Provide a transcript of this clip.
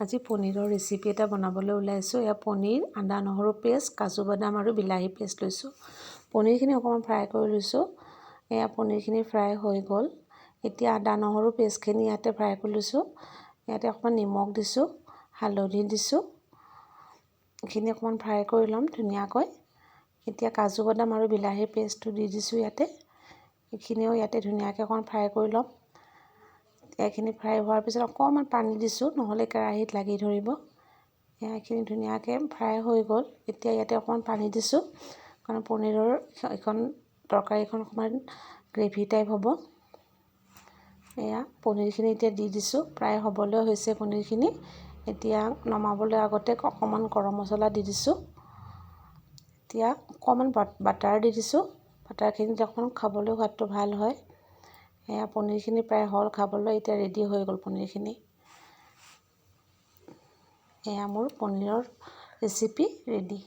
আজি পনীৰৰ ৰেচিপি এটা বনাবলৈ ওলাইছোঁ। এয়া পনীৰ, আদা নহৰু পেষ্ট, কাজু বাদাম আৰু বিলাহী পেষ্ট লৈছোঁ। পনীৰখিনি অকণমান ফ্ৰাই কৰি লৈছোঁ। এয়া পনীৰখিনি ফ্ৰাই হৈ গ'ল। এতিয়া আদা নহৰু পেষ্টখিনি ইয়াতে ফ্ৰাই কৰি লৈছোঁ। ইয়াতে অকণমান নিমখ দিছোঁ, হালধি দিছোঁ। এইখিনি অকণমান ফ্ৰাই কৰি ল'ম ধুনীয়াকৈ। এতিয়া কাজু বাদাম আৰু বিলাহীৰ পেষ্টটো দি দিছোঁ ইয়াতে। এইখিনিও ইয়াতে ধুনীয়াকৈ অকণমান ফ্ৰাই কৰি ল'ম। এইখিনি ফ্ৰাই হোৱাৰ পিছত অকণমান পানী দিছোঁ, নহ'লে কেৰাহীত লাগি ধৰিব। এইখিনি ধুনীয়াকৈ ফ্ৰাই হৈ গ'ল। এতিয়া ইয়াতে অকণমান পানী দিছোঁ, কাৰণ পনীৰৰ এইখন তৰকাৰীখন অকণমান গ্ৰেভি টাইপ হ'ব। এয়া পনীৰখিনি এতিয়া দি দিছোঁ, প্ৰায় হ'বলৈ হৈছে পনীৰখিনি। এতিয়া নমাবলৈ আগতে অকণমান গৰম মছলা দি দিছোঁ। এতিয়া অকণমান বাটাৰ দি দিছোঁ। বাটাৰখিনি অকণমান খাবলৈ সোৱাদটো ভাল হয়। এয়া পনীৰখিনি প্ৰায় হ'ল খাবলৈ, এতিয়া ৰেডি হৈ গ'ল পনীৰখিনি। এয়া মোৰ পনীৰৰ ৰেচিপি ৰেডি।